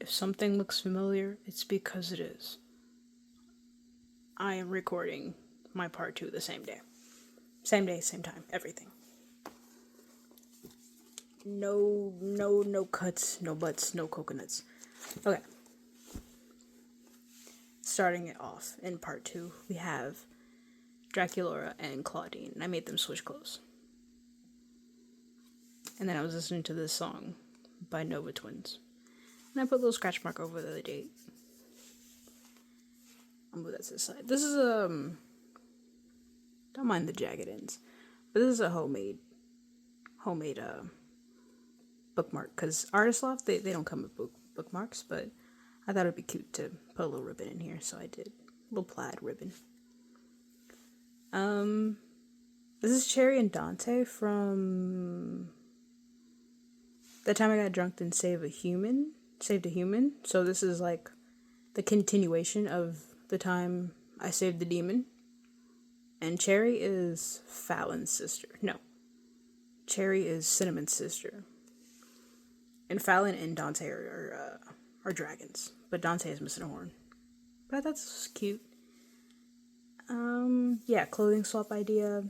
If something looks familiar, it's because it is. I am recording my part 2 the same day. Same day, same time, everything. No cuts, no butts, no coconuts. Okay. Starting it off in part 2, we have Draculaura and Claudine. I made them switch clothes. And then I was listening to this song by Nova Twins. And I put a little scratch mark over the date. I'll move that to the side. This is don't mind the jagged ends. But this is a homemade bookmark. Because Artist Loft, they don't come with bookmarks, but I thought it'd be cute to put a little ribbon in here, so I did. A little plaid ribbon. This is Cherry and Dante from The Time I Got Drunk and Saved a Human. So this is like the continuation of The Time I Saved the Demon. And Cherry is Fallon's sister. No. Cherry is Cinnamon's sister. And Fallon and Dante are dragons. But Dante is missing a horn. But that's cute. Yeah, clothing swap idea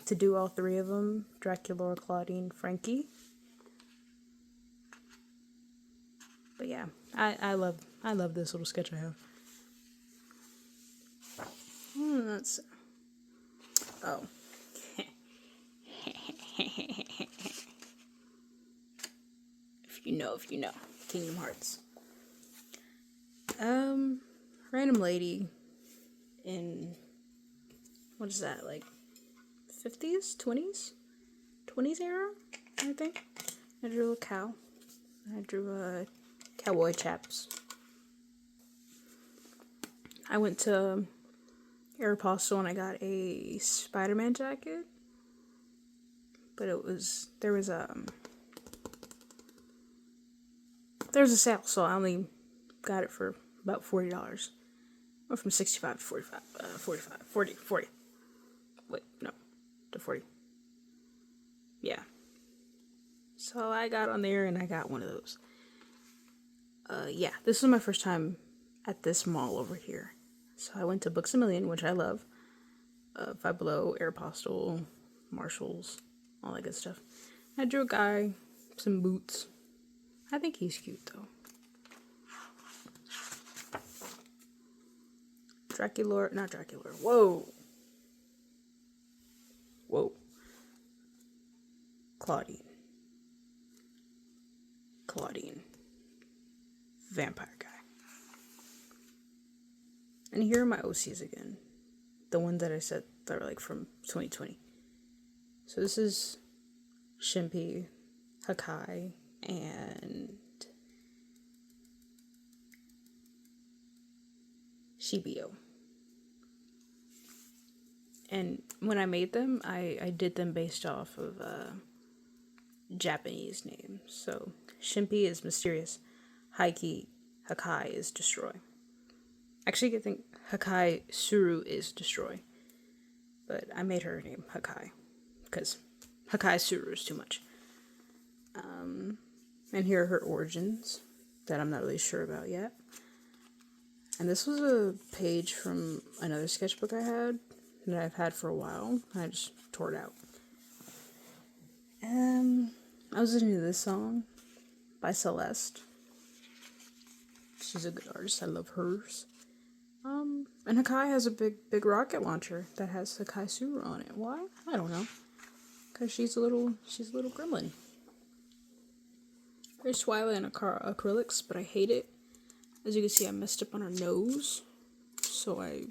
to do all three of them. Draculaura, Claudine, Frankie. But yeah, I love this little sketch I have. That's oh. If you know. Kingdom Hearts. Random lady in what is that, like 50s, 20s era, I think. I drew a cow. I drew cowboy chaps. I went to Aeropostale and I got a Spider-Man jacket. But there was a sale, so I only got it for about $40. Or from 65 to 45, 40. Wait, no, to 40. Yeah. So I got on there and I got one of those. Yeah, this was my first time at this mall over here. So I went to Books A Million, which I love. Five Below, Aeropostale, Marshalls, all that good stuff. I drew a guy, some boots. I think he's cute though. Not Draculaura. Whoa. Claudine. Vampire guy. And here are my OCs again. The ones that I said that are like from 2020. So this is Shimpi, Hakai, and Shibio. And when I made them, I did them based off of Japanese names. So Shimpi is mysterious. Hakai is destroy. Actually, I think Hakai Suru is destroy. But I made her name Hakai. Because Hakai Suru is too much. And here are her origins that I'm not really sure about yet. And this was a page from another sketchbook I had that I've had for a while. I just tore it out. I was listening to this song by Celeste. She's a good artist. I love hers. And Hakai has a big rocket launcher that has Hakai Suru on it. Why? I don't know. Because she's a little gremlin. Very Swila and acrylics, but I hate it. As you can see, I messed up on her nose. So I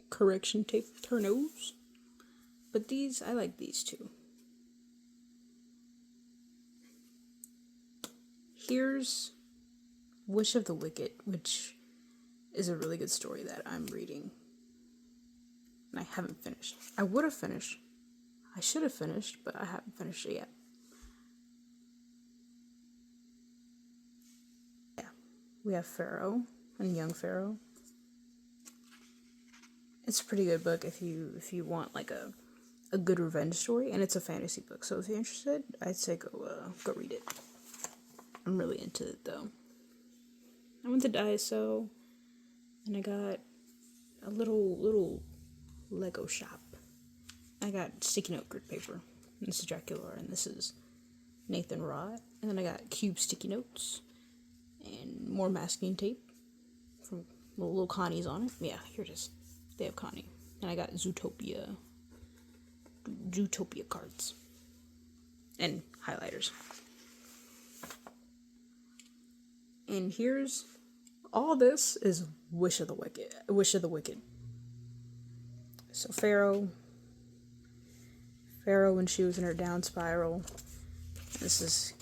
correction taped her nose. But I like these two. Here's Wish of the Wicked, which is a really good story that I'm reading. And I haven't finished. I would have finished. I should have finished, but I haven't finished it yet. Yeah. We have Pharaoh and Young Pharaoh. It's a pretty good book if you want like a good revenge story, and it's a fantasy book. So if you're interested, I'd say go read it. I'm really into it though. I went to Daiso and I got a little Lego shop. I got sticky note grid paper. And this is Dracula, and this is Nathan Rod. And then I got cube sticky notes and more masking tape from little Connie's on it. Yeah, here it is. They have Connie. And I got Zootopia cards and highlighters. And here's all this is Wish of the Wicked. So Pharaoh when she was in her down spiral. This is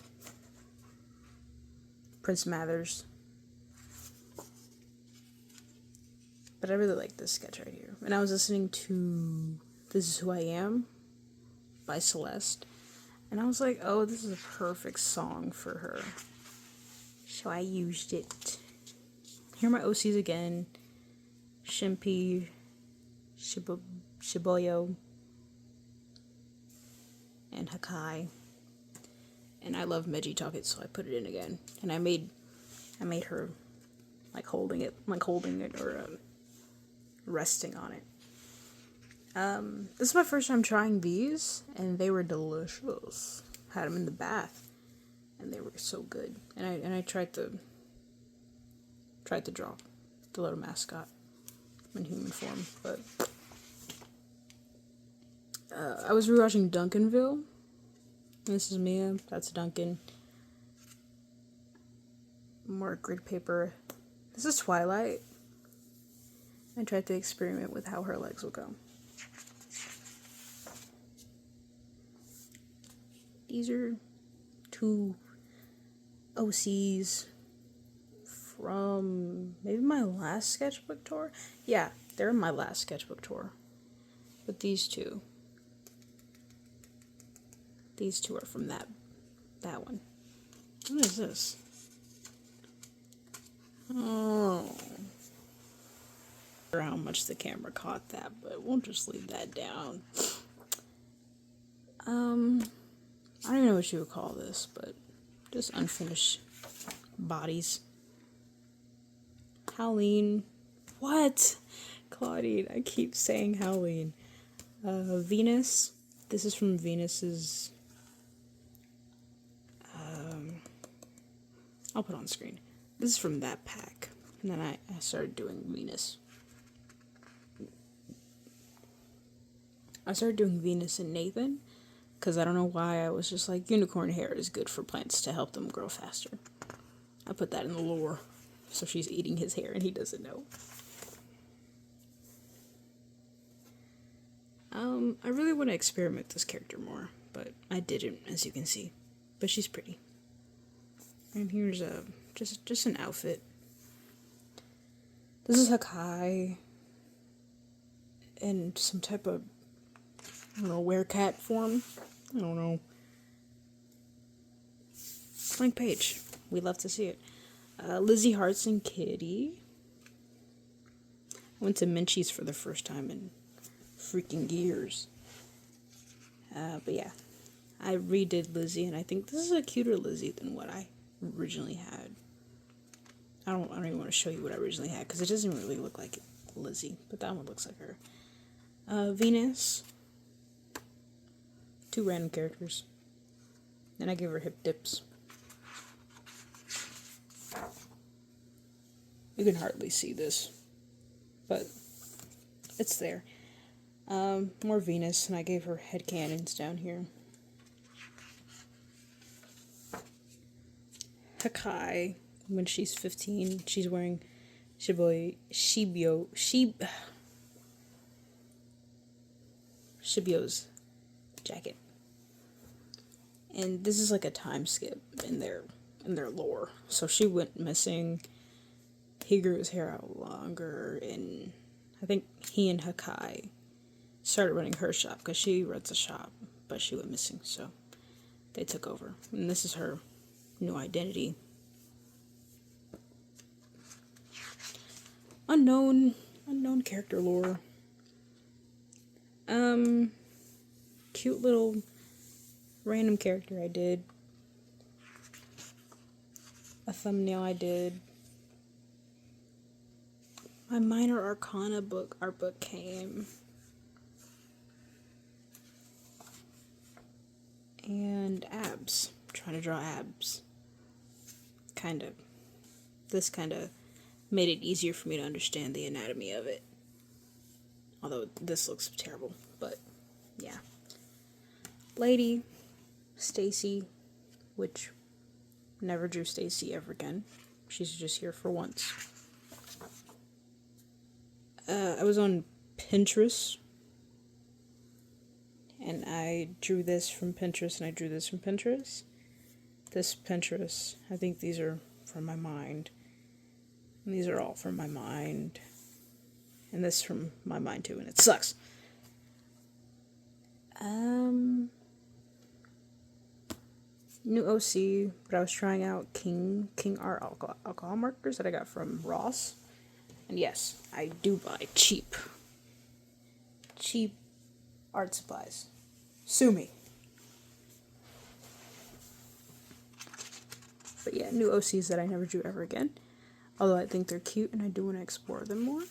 Prince Mathers. But I really like this sketch right here. And I was listening to This Is Who I Am by Celeste. And I was like, oh, this is a perfect song for her. So I used it. Here are my OCs again. Shimpi, Shibuyo, and Hakai. And I love Meiji Talkit, so I put it in again. And I made her like holding it or resting on it. This is my first time trying these, and they were delicious. Had them in the bath, and they were so good. And I tried to draw the little mascot in human form, but I was rewatching Duncanville. This is Mia. That's Duncan. More grid paper. This is Twilight. I tried to experiment with how her legs would go. These are 2 OCs from maybe my last sketchbook tour. Yeah, they're in my last sketchbook tour. But these two are from that one. What is this? Oh. I don't know how much the camera caught that, but we'll just leave that down. I don't even know what you would call this, but just unfinished bodies. Howleen. What? Claudine, I keep saying Howleen. Venus. This is from Venus's... I'll put on screen. This is from that pack. And then I started doing Venus. I started doing Venus and Nathan. Because I don't know why I was just like, unicorn hair is good for plants to help them grow faster. I put that in the lore. So she's eating his hair and he doesn't know. I really want to experiment with this character more, but I didn't, as you can see. But she's pretty. And here's just an outfit. This is Hakai in some type of, I don't know, werecat form. I don't know. Blank page. We love to see it. Lizzie Hart's and Kitty. I went to Minchie's for the first time in freaking years. But yeah, I redid Lizzie, and I think this is a cuter Lizzie than what I originally had. I don't even want to show you what I originally had, because it doesn't really look like Lizzie, but that one looks like her. Venus. 2 random characters. And I gave her hip dips. You can hardly see this, but it's there. More Venus, and I gave her head cannons down here. Hakai, when she's 15, she's wearing Shibyo's jacket. And this is like a time skip in their lore. So she went missing. He grew his hair out longer, and I think he and Hakai started running her shop because she runs a shop, but she went missing, so they took over. And this is her new identity. Unknown character lore. Cute little random character I did. a thumbnail I did. My minor arcana book, art book came. And abs. I'm trying to draw abs. This kind of made it easier for me to understand the anatomy of it. Although this looks terrible, but yeah. Lady, Stacy, which never drew Stacy ever again. She's just here for once. I was on Pinterest, and I drew this from Pinterest, and I drew this from Pinterest. This Pinterest, I think these are from my mind. And these are all from my mind. And this from my mind too, and it sucks. New OC, but I was trying out King Art alcohol markers that I got from Ross. And yes, I do buy cheap art supplies. Sue me. But yeah, new OCs that I never drew ever again. Although I think they're cute and I do want to explore them more.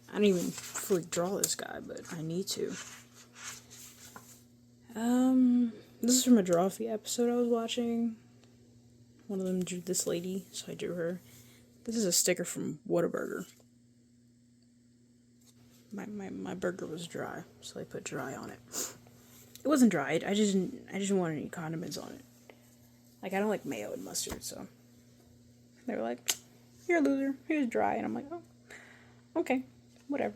I don't even fully draw this guy, but I need to. This is from a Draw-Fee episode I was watching. One of them drew this lady, so I drew her. This is a sticker from Whataburger. My burger was dry, so I put dry on it. It wasn't dry. I just didn't want any condiments on it. Like, I don't like mayo and mustard, so they were like, "You're a loser. Here's dry," and I'm like, "Oh, okay, whatever."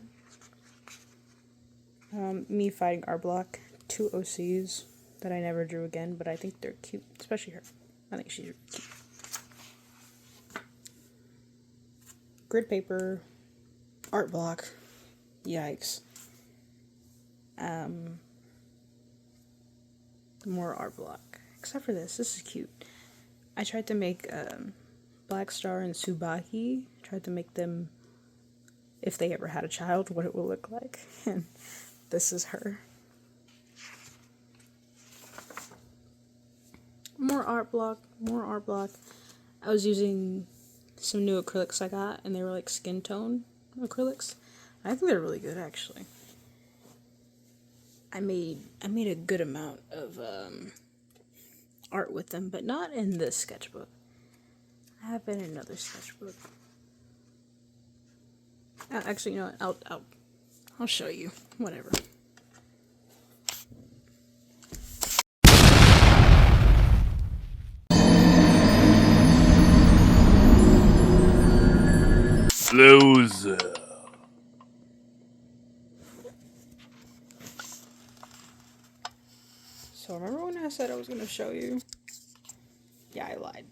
Me fighting R Block, 2 OCs that I never drew again, but I think they're cute, especially her. I think she's cute. Grid paper, art block, yikes. More art block, except for this is cute. I tried to make Black Star and Tsubaki, tried to make them, if they ever had a child, what it will look like, and this is her. More art block. I was using some new acrylics I got, and they were like skin tone acrylics. I think they're really good, actually. I made a good amount of art with them, but not in this sketchbook. I have been in another sketchbook. Actually, you know what? I'll show you. Whatever. Loser. So remember when I said I was going to show you? Yeah, I lied.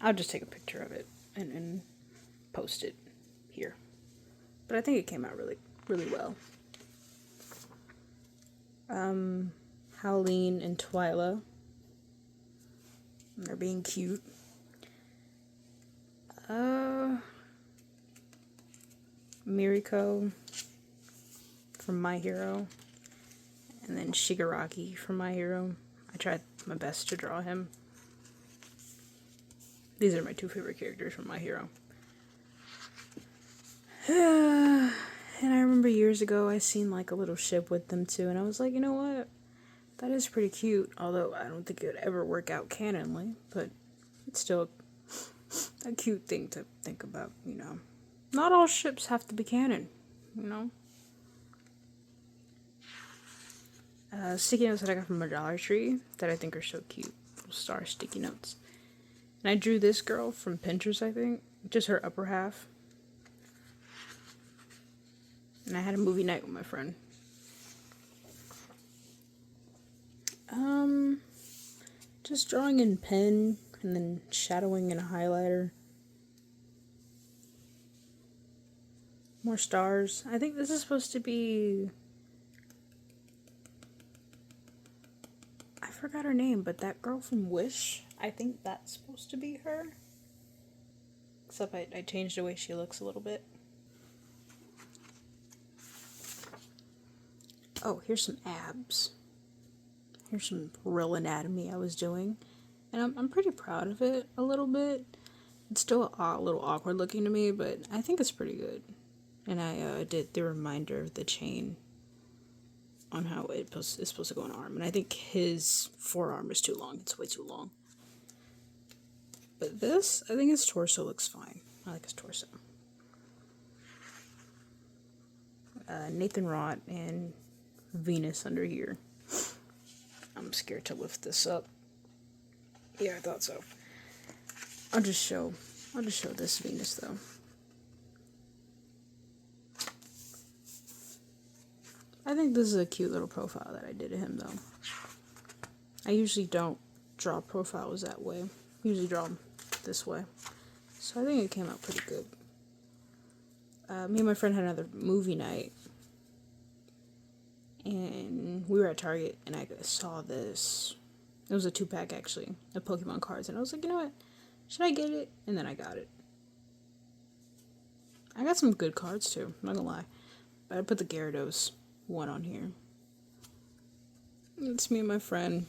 I'll just take a picture of it and post it here. But I think it came out really, really well. Howleen and Twyla. They're being cute. Miriko from My Hero. And then Shigaraki from My Hero. I tried my best to draw him. These are my 2 favorite characters from My Hero. And I remember years ago I seen like a little ship with them too, and I was like, you know what? That is pretty cute, although I don't think it would ever work out canonly, but it's still a cute thing to think about, you know. Not all ships have to be canon, you know. Sticky notes that I got from a Dollar Tree that I think are so cute. Little star sticky notes. And I drew this girl from Pinterest, I think. Just her upper half. And I had a movie night with my friend. Just drawing in pen and then shadowing in a highlighter. More stars. I think this is supposed to be... I forgot her name, but that girl from Wish, I think that's supposed to be her. Except I changed the way she looks a little bit. Oh, here's some abs. Here's some real anatomy I was doing. and I'm pretty proud of it a little bit. It's still a little awkward looking to me, but I think it's pretty good. And I did the reminder of the chain on how it's supposed to go on arm, and I think his forearm is too long. It's way too long. But this, I think his torso looks fine. I like his torso. Nathan Rott and Venus under here. I'm scared to lift this up. Yeah, I thought so. I'll just show this Venus though. I think this is a cute little profile that I did of him though. I usually don't draw profiles that way. I usually draw them this way. So I think it came out pretty good. Me and my friend had another movie night. And we were at Target and I saw this. It was a 2-pack actually, of Pokemon cards. And I was like, you know what? Should I get it? And then I got it. I got some good cards too, I'm not gonna lie. But I put the Gyarados one on here. It's me and my friend.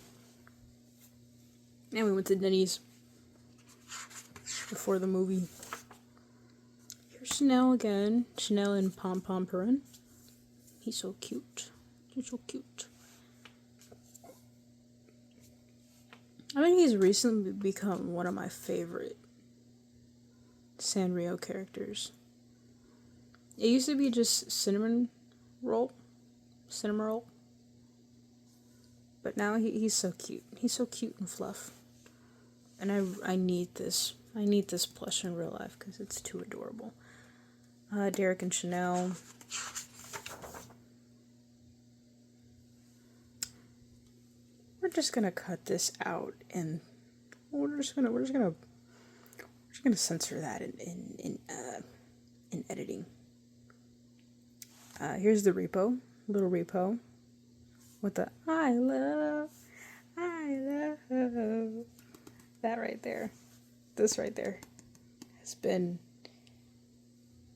And we went to Denny's before the movie. Here's Chanel again. Chanel and Pom Pom Purin. He's so cute. He's so cute. I think he's recently become one of my favorite Sanrio characters. It used to be just cinnamon roll. But now he's so cute. He's so cute and fluff. And I need this. I need this plush in real life because it's too adorable. Derek and Chanel. We're just gonna cut this out and we're just gonna censor that in editing. Here's the repo, little repo, with the I love, that right there. This right there has been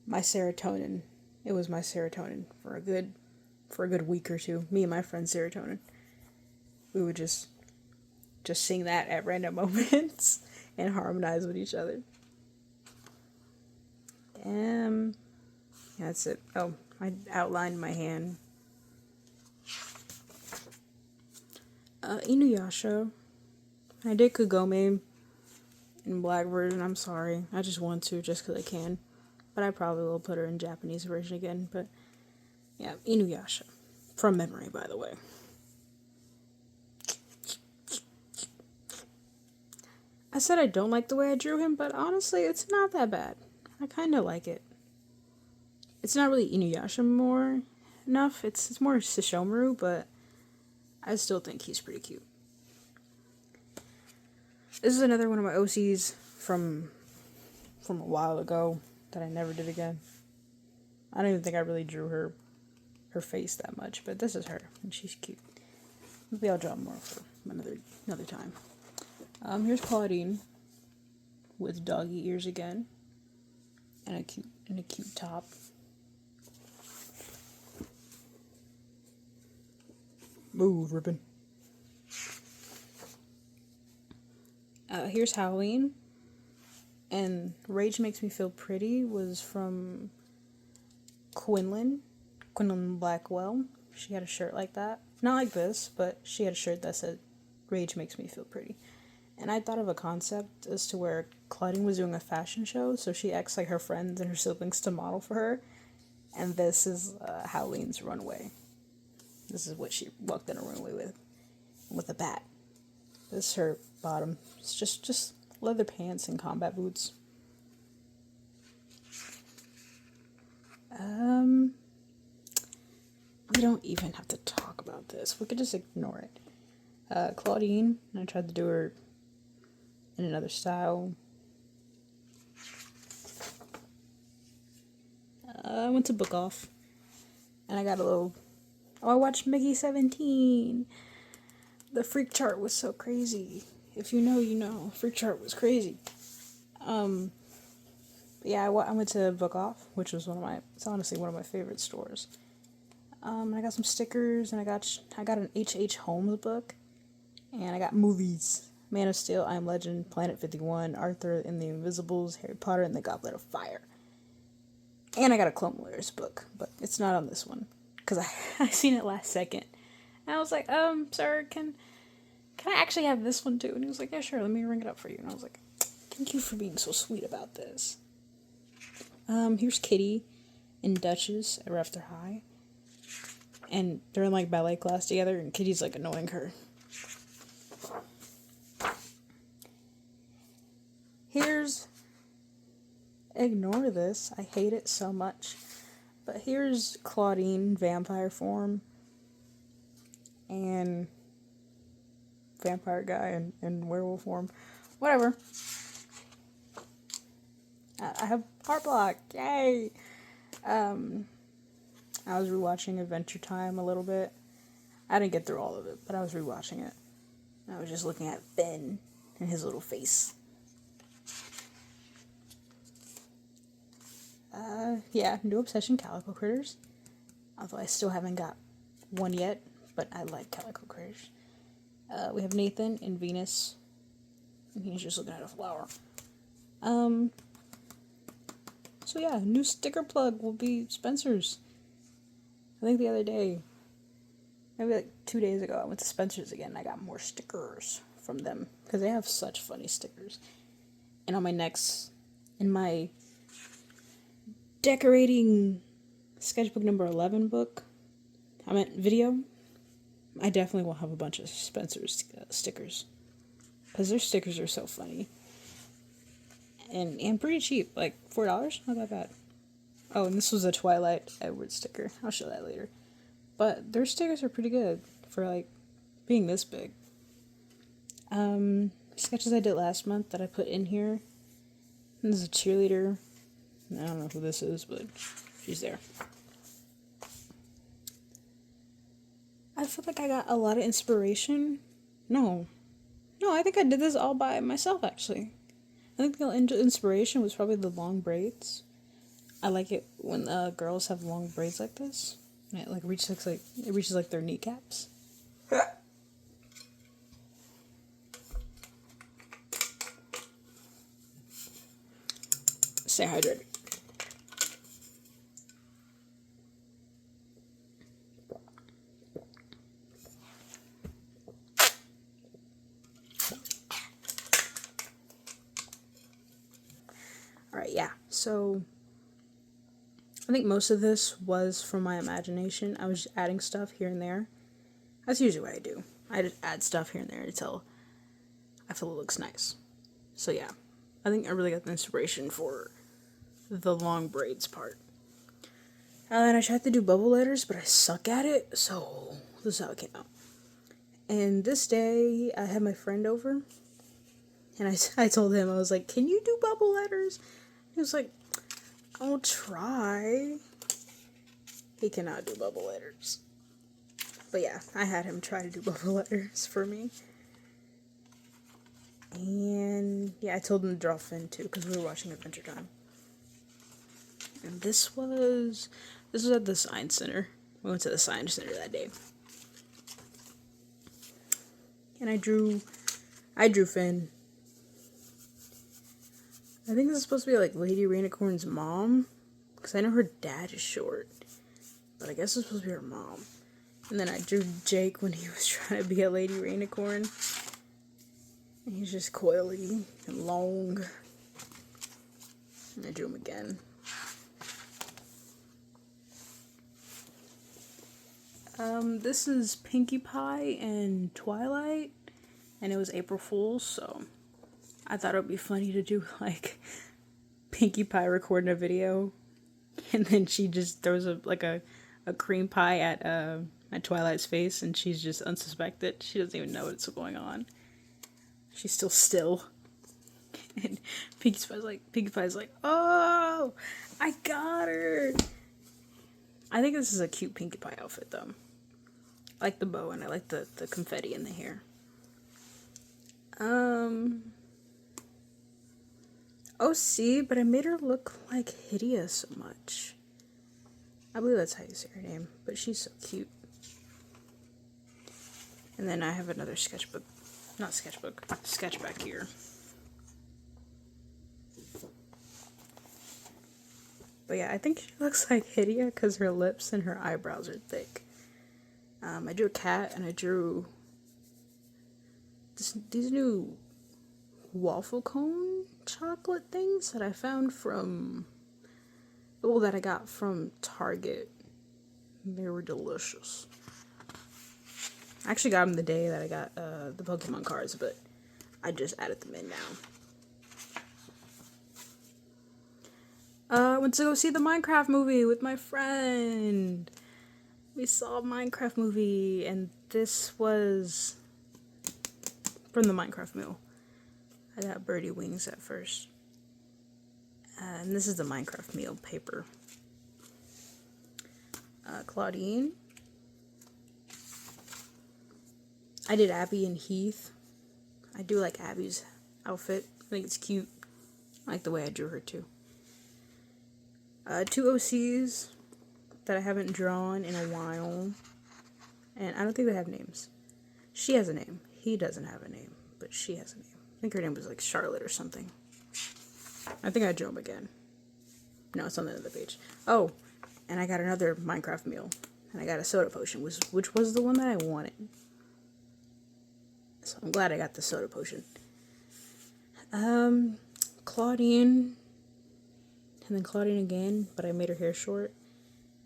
my serotonin. It was my serotonin for a good week or two. Me and my friend serotonin. We would just sing that at random moments and harmonize with each other. Yeah, that's it. Oh, I outlined my hand. Inuyasha. I did Kagome in black version. I'm sorry. I just want to just because I can. But I probably will put her in Japanese version again. But yeah, Inuyasha. From memory, by the way. I said I don't like the way I drew him, but honestly, it's not that bad. I kind of like it. It's not really Inuyasha more enough. It's more Sesshomaru, but I still think he's pretty cute. This is another one of my OCs from a while ago that I never did again. I don't even think I really drew her face that much, but this is her, and she's cute. Maybe I'll draw more for another time. Here's Claudine with doggy ears again, and a cute top. Move, ribbon. Here's Halloween, and Rage Makes Me Feel Pretty was from Quinlan Blackwell. She had a shirt like that, not like this, but she had a shirt that said Rage Makes Me Feel Pretty. And I thought of a concept as to where Claudine was doing a fashion show, so she acts like her friends and her siblings to model for her. And this is Halloween's runway. This is what she walked in a runway with a bat. This is her bottom. It's just leather pants and combat boots. We don't even have to talk about this. We could just ignore it. Claudine, I tried to do her in another style. I went to Book Off, and I got a little. Oh, I watched Mickey 17. The freak chart was so crazy. If you know, you know. Freak chart was crazy. Yeah, I went to Book Off, which was it's honestly one of my favorite stores. I got some stickers, and I got an H.H. Holmes book, and I got movies. Man of Steel, I Am Legend, Planet 51, Arthur and the Invisibles, Harry Potter and the Goblet of Fire. And I got a Clone Wars book, but it's not on this one because I seen it last second. And I was like, sir, can I actually have this one too? And he was like, yeah, sure, let me ring it up for you. And I was like, thank you for being so sweet about this. Here's Kitty and Duchess at Rafter High. And they're in like ballet class together, and Kitty's like annoying her. Here's, ignore this, I hate it so much. But here's Claudine, vampire form. And vampire guy in werewolf form. Whatever. I have art block. Yay! I was rewatching Adventure Time a little bit. I didn't get through all of it, but I was rewatching it. I was just looking at Finn and his little face. Yeah, New Obsession Calico Critters. Although I still haven't got one yet, but I like Calico Critters. We have Nathan and Venus. And he's just looking at a flower. So yeah, new sticker plug will be Spencer's. I think the other day, maybe like 2 days ago, I went to Spencer's again and I got more stickers from them. Because they have such funny stickers. And on my in my decorating sketchbook number 11 book, I meant video, I definitely will have a bunch of Spencer's stickers. Because their stickers are so funny. And pretty cheap, like $4, not that bad. Oh, and this was a Twilight Edward sticker. I'll show that later. But their stickers are pretty good for like being this big. Sketches I did last month that I put in here. And this is a cheerleader. I don't know who this is, but she's there. I feel like I got a lot of inspiration. No, I think I did this all by myself, actually. I think the inspiration was probably the long braids. I like it when girls have long braids like this. And it like reaches like their kneecaps. Stay hydrated. Alright, yeah. So I think most of this was from my imagination. I was just adding stuff here and there. That's usually what I do. I just add stuff here and there until I feel it looks nice. So yeah, I think I really got the inspiration for the long braids part. And I tried to do bubble letters, but I suck at it, so this is how it came out. And this day, I had my friend over, and I told him, I was like, can you do bubble letters? He was like, I'll try. He cannot do bubble letters. But yeah, I had him try to do bubble letters for me. And yeah, I told him to draw Finn too, because we were watching Adventure Time. And this was at the Science Center. We went to the Science Center that day. And I drew Finn. I think this is supposed to be like Lady Rainicorn's mom, because I know her dad is short, but I guess it's supposed to be her mom. And then I drew Jake when he was trying to be a Lady Rainicorn. And he's just coily and long. And I drew him again. This is Pinkie Pie and Twilight, and it was April Fool's, so I thought it would be funny to do like Pinkie Pie recording a video, and then she just throws a cream pie at Twilight's face, and she's just unsuspected. She doesn't even know what's going on. She's still still. And Pinkie Pie's like, oh, I got her. I think this is a cute Pinkie Pie outfit though. I like the bow and I like the confetti in the hair. Oh, see, but I made her look like Hideous so much. I believe that's how you say her name, but she's so cute. And then I have another sketchbook not Sketchbook, Sketchback here. But yeah, I think she looks like Hydia because her lips and her eyebrows are thick. I drew a cat and I drew these new waffle cone chocolate things that I found from, well, that I got from Target. They were delicious. I actually got them the day that I got the Pokemon cards, but I just added them in now. I went to go see the Minecraft movie with my friend. We saw a Minecraft movie, and this was from the Minecraft meal. I got birdie wings at first. And this is the Minecraft meal paper. Claudine. I did Abby and Heath. I do like Abby's outfit. I think it's cute. I like the way I drew her too. 2 OCs that I haven't drawn in a while. And I don't think they have names. She has a name. He doesn't have a name, but she has a name. I think her name was like Charlotte or something. I think I drew them again. No, it's on the other page. Oh, and I got another Minecraft meal. And I got a soda potion, which was the one that I wanted. So I'm glad I got the soda potion. Claudine. And then Claudine again, but I made her hair short.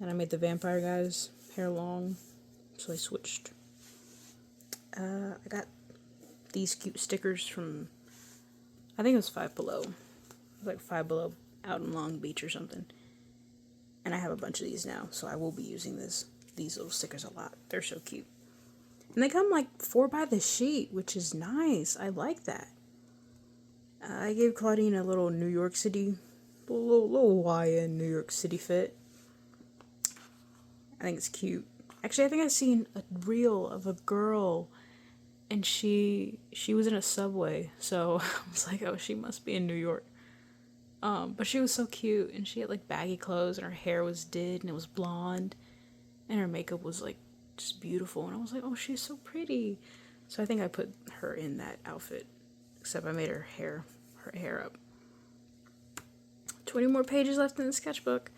And I made the vampire guy's hair long. So I switched. I got these cute stickers from, I think it was Five Below. It was like Five Below out in Long Beach or something. And I have a bunch of these now, so I will be using these little stickers a lot. They're so cute. And they come like 4 by the sheet, which is nice. I like that. I gave Claudine a little New York City, little Hawaiian New York City fit. I think it's cute. Actually, I think I've seen a reel of a girl, and she was in a subway, so I was like, oh, she must be in New York. But she was so cute, and she had like baggy clothes, and her hair was did, and it was blonde, and her makeup was like just beautiful, and I was like, oh, she's so pretty. So I think I put her in that outfit, except I made her hair up. 20 more pages left in the sketchbook.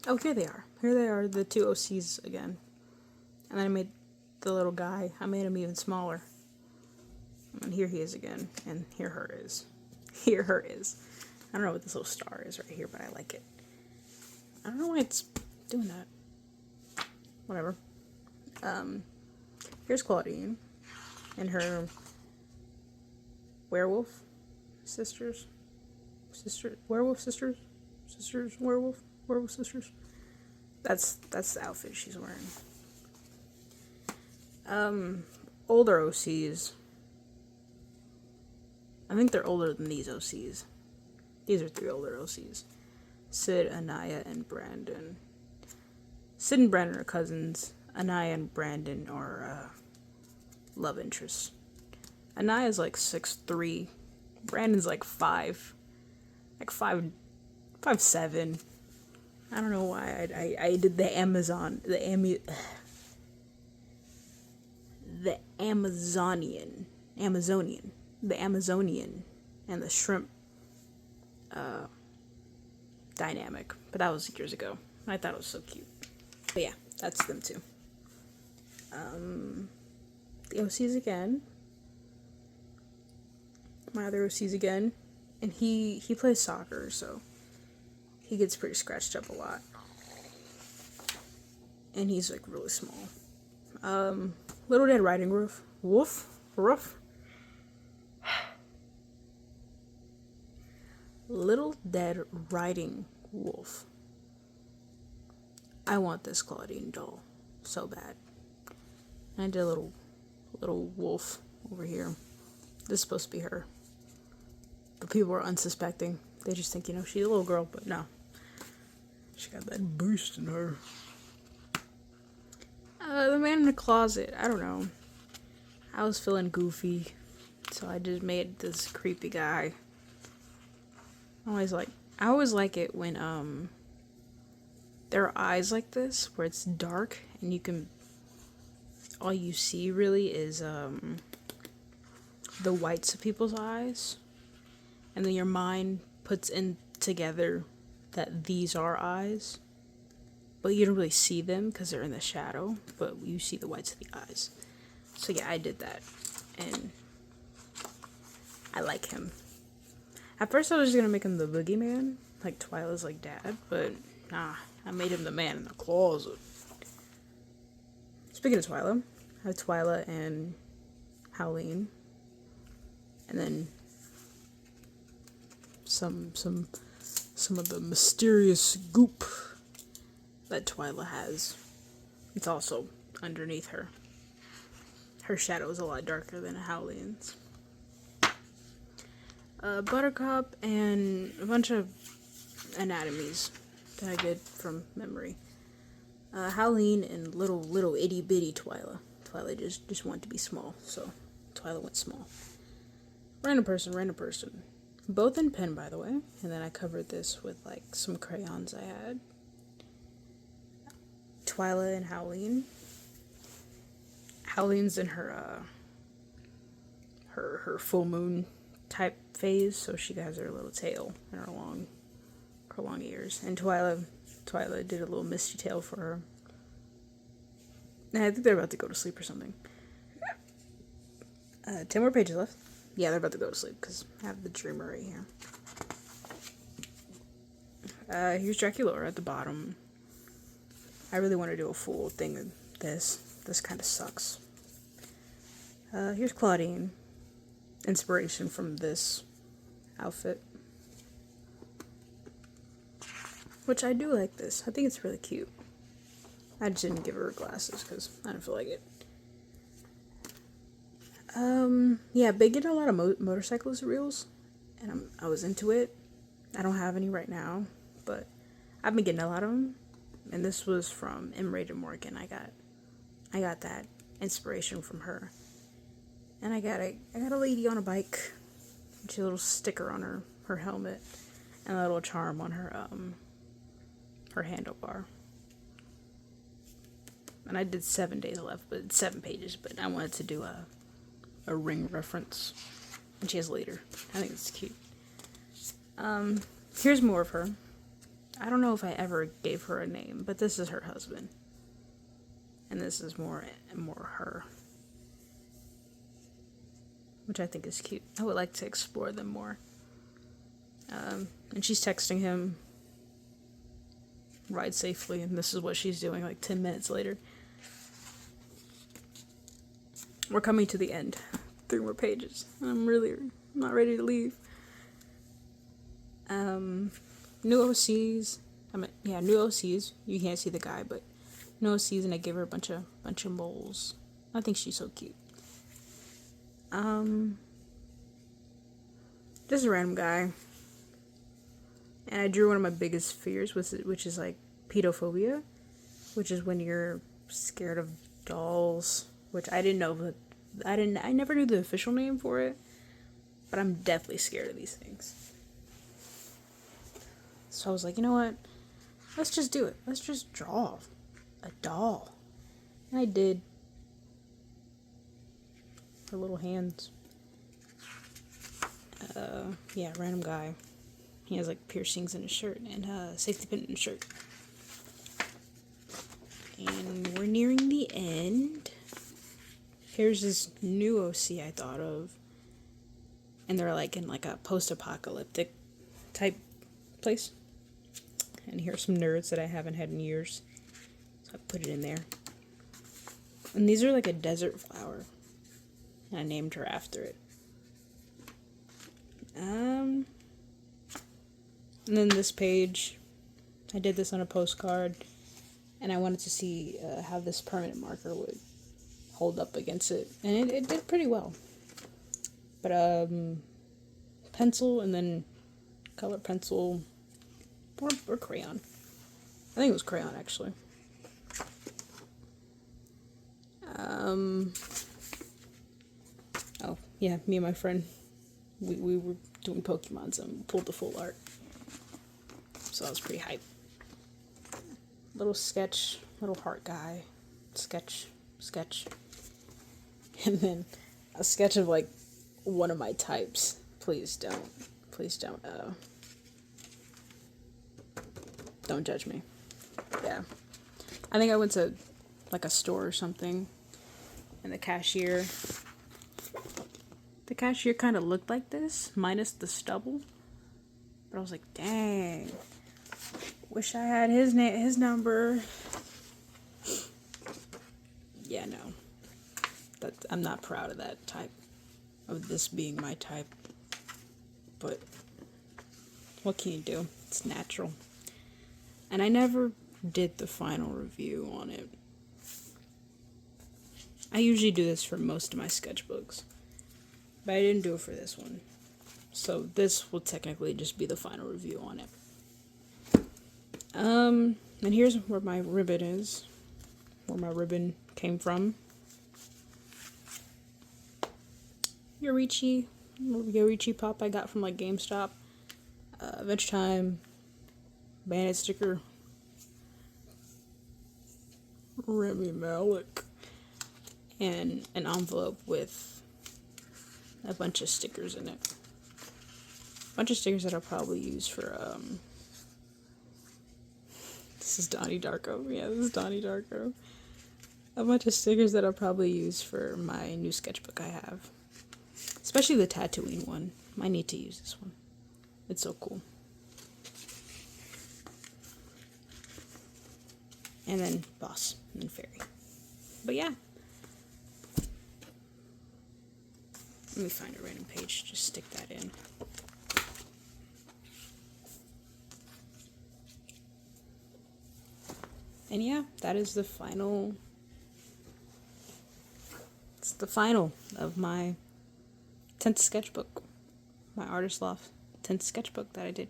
Oh, here they are. Here they are, the 2 OCs again. And then I made the little guy. I made him even smaller. And here he is again. And here her is. Here her is. I don't know what this little star is right here, but I like it. I don't know why it's doing that. Whatever. Here's Claudine. And her werewolf sisters. Werewolf sisters? Werewolf sisters. That's the outfit she's wearing. Older OCs. I think they're older than these OCs. These are 3 older OCs. Sid, Anaya, and Brandon. Sid and Brandon are cousins. Anaya and Brandon are love interests. Anaya's like 6'3". Brandon's like 5. Like 5'7". I don't know why I did the Amazonian, and the shrimp dynamic, but that was years ago. I thought it was so cute. But yeah, that's them too. The OCs again. My other OCs again, and he plays soccer, so he gets pretty scratched up a lot. And he's like really small. Little Dead Riding Wolf. Little Dead Riding Wolf. I want this Claudine doll so bad. And I did a little wolf over here. This is supposed to be her. But people are unsuspecting. They just think, she's a little girl, but no. She got that boost in her. The man in the closet. I don't know. I was feeling goofy, so I just made this creepy guy. I always like it when there are eyes like this, where it's dark and you can, all you see really is the whites of people's eyes, and then your mind puts in together that these are eyes, but you don't really see them because they're in the shadow, but you see the whites of the eyes. So yeah, I did that, and I like him. At first I was just gonna make him the boogeyman, like Twyla's like dad, but nah, I made him the man in the closet. Speaking of Twyla, I have Twyla and Howleen, and then some of the mysterious goop that Twyla has. It's also underneath her. Her shadow is a lot darker than Howleen's. Buttercup and a bunch of anatomies that I did from memory. Howleen and little itty bitty Twyla. Twyla just wanted to be small, so Twyla went small. Random person. Both in pen, by the way. And then I covered this with like some crayons I had. Twyla and Howleen. Howleen's in her full moon type phase, so she has her little tail and her long ears. And Twyla did a little misty tail for her. And I think they're about to go to sleep or something. 10 more pages left. Yeah, they're about to go to sleep because I have the dreamer right here. Here's Dracula at the bottom. I really want to do a full thing of this. This kind of sucks. Here's Claudine. Inspiration from this outfit. Which I do like this. I think it's really cute. I just didn't give her glasses because I didn't feel like it. Yeah, been getting a lot of motorcyclist reels, and I was into it. I don't have any right now, but I've been getting a lot of them. And this was from M. Rated Morgan. I got that inspiration from her. And I got a lady on a bike. She had a little sticker on her helmet, and a little charm on her handlebar. And I did 7 days left, but 7 pages. But I wanted to do a ring reference, and she has a leader. I think it's cute. Here's more of her. I don't know if I ever gave her a name, but this is her husband, and this is more her, which I think is cute. I would like to explore them more. And she's texting him, ride safely, and this is what she's doing like 10 minutes later. We're coming to the end. 3 more pages. I'm really not ready to leave. New OCs. New OCs. You can't see the guy, but new OCs, and I gave her a bunch of moles. I think she's so cute. Just a random guy. And I drew one of my biggest fears, which is like pedophobia, which is when you're scared of dolls, which I didn't know, but I never knew the official name for it, but I'm definitely scared of these things. So I was like, you know what? Let's just do it. Let's just draw a doll. And I did. Her little hands. Random guy. He has like piercings in his shirt and safety pin in his shirt. And we're nearing the end. Here's this new OC I thought of. And they're like in like a post-apocalyptic type place. And here's some nerds that I haven't had in years. So I put it in there. And these are like a desert flower. And I named her after it. And then this page, I did this on a postcard. And I wanted to see how this permanent marker would hold up against it. And it did pretty well. But pencil and then color pencil or crayon. I think it was crayon actually. Oh yeah, me and my friend, we were doing Pokemons and pulled the full art. So I was pretty hyped. Little sketch, little heart guy. sketch, and then a sketch of like one of my types. Please don't judge me. Yeah, I think I went to like a store or something, and the cashier kind of looked like this, minus the stubble. But I was like, dang, wish I had his number. Yeah, no, I'm not proud of that type, of this being my type. But what can you do? It's natural. And I never did the final review on it. I usually do this for most of my sketchbooks, but I didn't do it for this one. So this will technically just be the final review on it. And here's where my ribbon is, where my ribbon came from. Yorichi pop I got from like GameStop, Adventure Time, Bandit sticker, Remy Malik, and an envelope with a bunch of stickers in it. A bunch of stickers that I'll probably use for, this is Donnie Darko. Yeah, this is Donnie Darko. A bunch of stickers that I'll probably use for my new sketchbook I have. Especially the Tatooine one. I need to use this one. It's so cool. And then Boss and Fairy. But yeah. Let me find a random page. Just stick that in. And yeah, that is the final. It's the final of my 10th sketchbook. My Artist Loft 10th sketchbook that I did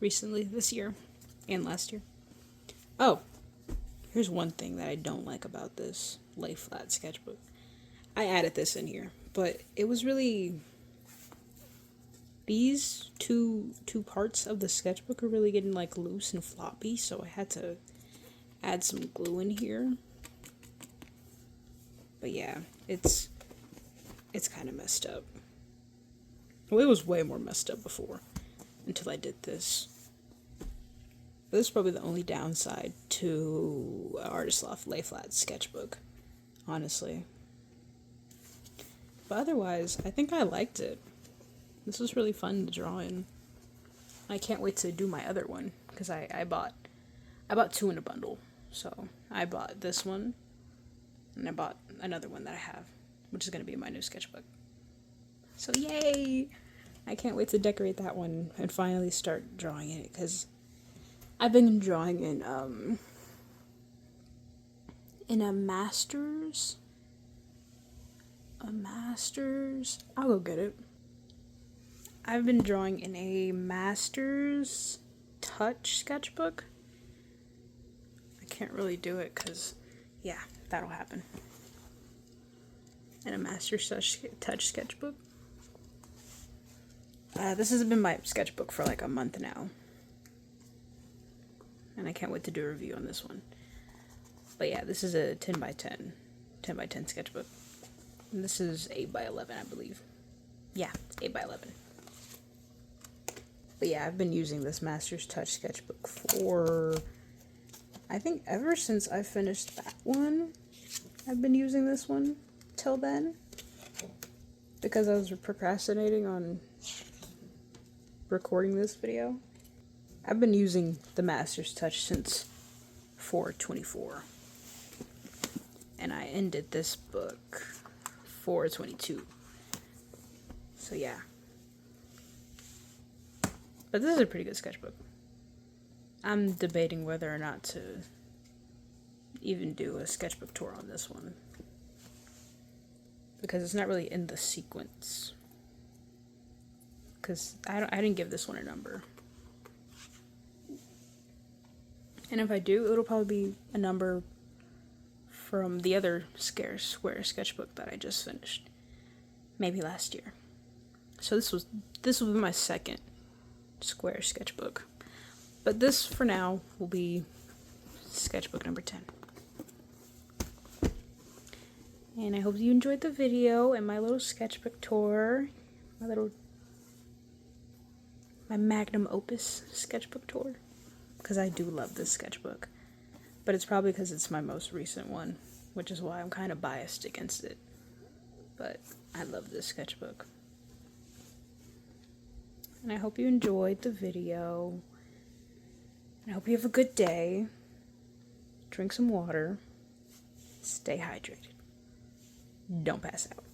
recently this year and last year. Oh, here's one thing that I don't like about this lay flat sketchbook. I added this in here, but it was really, these two parts of the sketchbook are really getting like loose and floppy, so I had to add some glue in here. But yeah, it's kind of messed up. Well, it was way more messed up before, until I did this. But this is probably the only downside to Artist Loft Lay Flat sketchbook, honestly. But otherwise, I think I liked it. This was really fun to draw in. I can't wait to do my other one, because I bought 2 in a bundle. So I bought this one, and I bought another one that I have, which is going to be my new sketchbook. So yay! I can't wait to decorate that one and finally start drawing in it, because I've been drawing in a master's. I'll go get it. I've been drawing in a master's touch sketchbook. I can't really do it because, yeah, that'll happen. And a master's touch sketchbook. This has been my sketchbook for like a month now. And I can't wait to do a review on this one. But yeah, this is a 10 by 10 sketchbook. And this is 8 by 11, I believe. Yeah, 8 by 11. But yeah, I've been using this Master's Touch sketchbook for, I think ever since I finished that one, I've been using this one till then. Because I was procrastinating on recording this video. I've been using the Master's Touch since 4/24. And I ended this book 4/22. So yeah. But this is a pretty good sketchbook. I'm debating whether or not to even do a sketchbook tour on this one. Because it's not really in the sequence. Because I didn't give this one a number. And if I do, it'll probably be a number from the other square sketchbook that I just finished. Maybe last year. So this will be my second square sketchbook. But this, for now, will be sketchbook number 10. And I hope you enjoyed the video and my little sketchbook tour. My magnum opus sketchbook tour. Because I do love this sketchbook. But it's probably because it's my most recent one, which is why I'm kind of biased against it. But I love this sketchbook. And I hope you enjoyed the video. I hope you have a good day. Drink some water. Stay hydrated. Don't pass out.